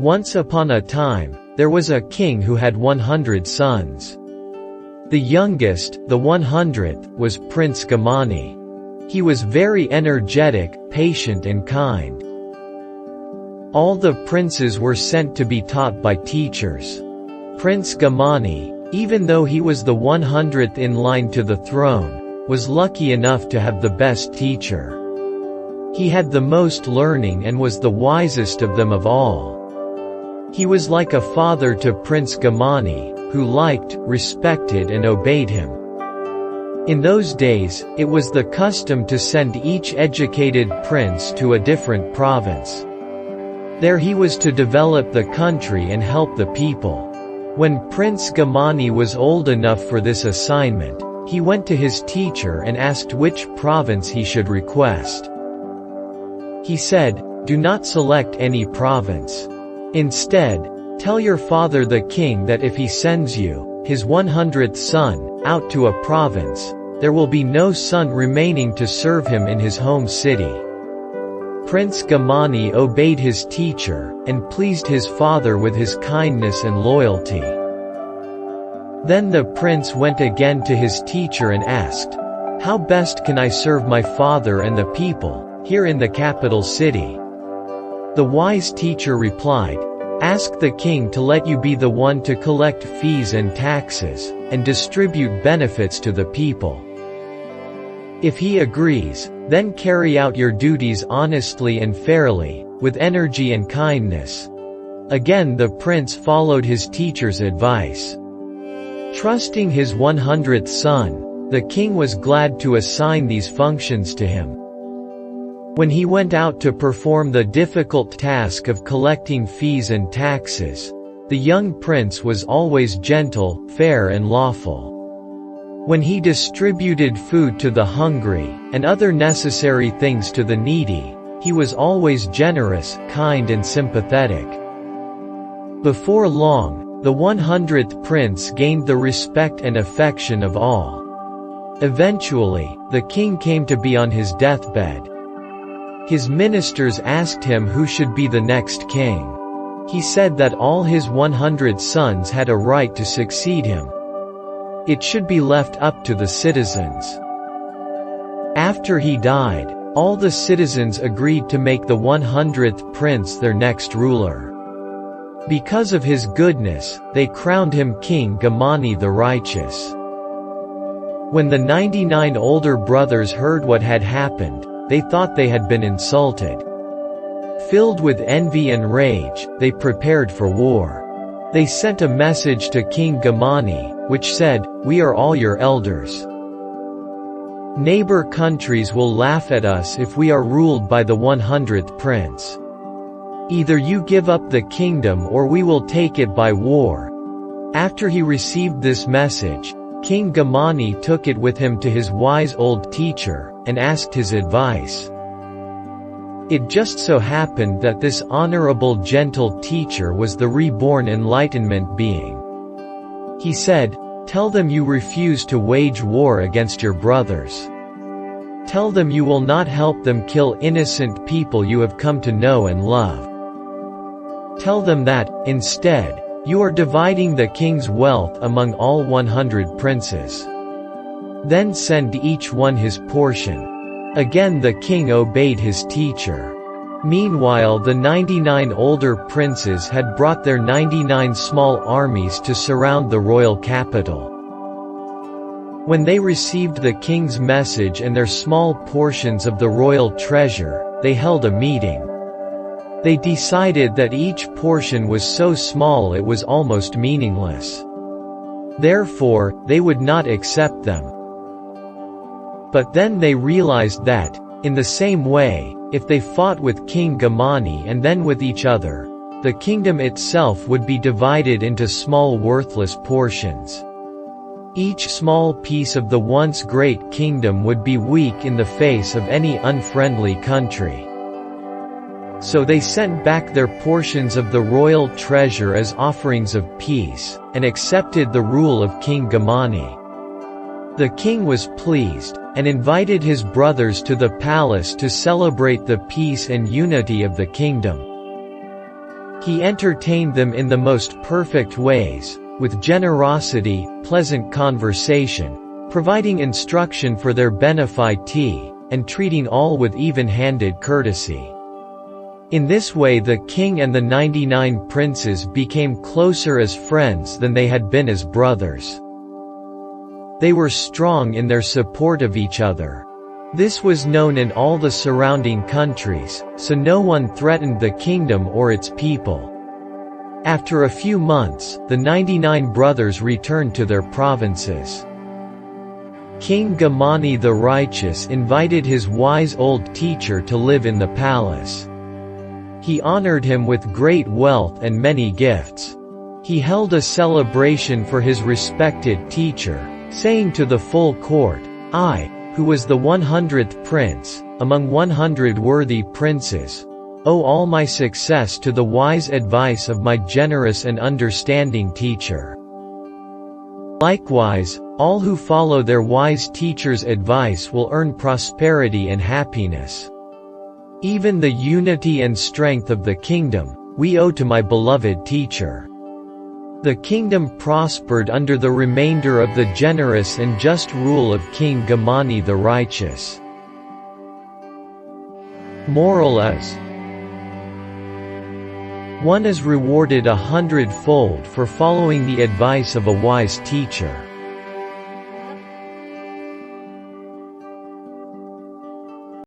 Once upon a time, there was a king who had 100 sons. The youngest, the 100th, was Prince Gamani. He was very energetic, patient and kind. All the princes were sent to be taught by teachers. Prince Gamani, even though he was the 100th in line to the throne, was lucky enough to have the best teacher. He had the most learning and was the wisest of them of all. He was like a father to Prince Gamani, who liked, respected and obeyed him. In those days, it was the custom to send each educated prince to a different province. There he was to develop the country and help the people. When Prince Gamani was old enough for this assignment, he went to his teacher and asked which province he should request. He said, "Do not select any province. Instead, tell your father the king that if he sends you, his 100th son, out to a province, there will be no son remaining to serve him in his home city." Prince Gamani obeyed his teacher, and pleased his father with his kindness and loyalty. Then the prince went again to his teacher and asked, "How best can I serve my father and the people, here in the capital city?" The wise teacher replied, "Ask the king to let you be the one to collect fees and taxes, and distribute benefits to the people. If he agrees, then carry out your duties honestly and fairly, with energy and kindness." Again the prince followed his teacher's advice. Trusting his 100th son, the king was glad to assign these functions to him. When he went out to perform the difficult task of collecting fees and taxes, the young prince was always gentle, fair and lawful. When he distributed food to the hungry, and other necessary things to the needy, he was always generous, kind and sympathetic. Before long, the 100th prince gained the respect and affection of all. Eventually, the king came to be on his deathbed. His ministers asked him who should be the next king. He said that all his 100 sons had a right to succeed him. It should be left up to the citizens. After he died, all the citizens agreed to make the 100th prince their next ruler. Because of his goodness, they crowned him King Gamani the Righteous. When the 99 older brothers heard what had happened, they thought they had been insulted. Filled with envy and rage, they prepared for war. They sent a message to King Gamani, which said, "We are all your elders. Neighbor countries will laugh at us if we are ruled by the 100th prince. Either you give up the kingdom or we will take it by war." After he received this message, King Gamani took it with him to his wise old teacher, and asked his advice. It just so happened that this honorable gentle teacher was the reborn Enlightenment being. He said, "Tell them you refuse to wage war against your brothers. Tell them you will not help them kill innocent people you have come to know and love. Tell them that, instead, you are dividing the king's wealth among all 100 princes. Then send each one his portion." Again the king obeyed his teacher. Meanwhile the 99 older princes had brought their 99 small armies to surround the royal capital. When they received the king's message and their small portions of the royal treasure, they held a meeting. They decided that each portion was so small it was almost meaningless. Therefore, they would not accept them. But then they realized that, in the same way, if they fought with King Gamani and then with each other, the kingdom itself would be divided into small worthless portions. Each small piece of the once great kingdom would be weak in the face of any unfriendly country. So they sent back their portions of the royal treasure as offerings of peace, and accepted the rule of King Gamani. The king was pleased, and invited his brothers to the palace to celebrate the peace and unity of the kingdom. He entertained them in the most perfect ways, with generosity, pleasant conversation, providing instruction for their benefitee, and treating all with even-handed courtesy. In this way the king and the 99 princes became closer as friends than they had been as brothers. They were strong in their support of each other. This was known in all the surrounding countries, so no one threatened the kingdom or its people. After a few months, the 99 brothers returned to their provinces. King Gamani the Righteous invited his wise old teacher to live in the palace. He honored him with great wealth and many gifts. He held a celebration for his respected teacher, saying to the full court, "I, who was the 100th prince, among 100 worthy princes, owe all my success to the wise advice of my generous and understanding teacher. Likewise, all who follow their wise teacher's advice will earn prosperity and happiness. Even the unity and strength of the kingdom, we owe to my beloved teacher." The kingdom prospered under the remainder of the generous and just rule of King Gamani the Righteous. Moral is: one is rewarded 100-fold for following the advice of a wise teacher.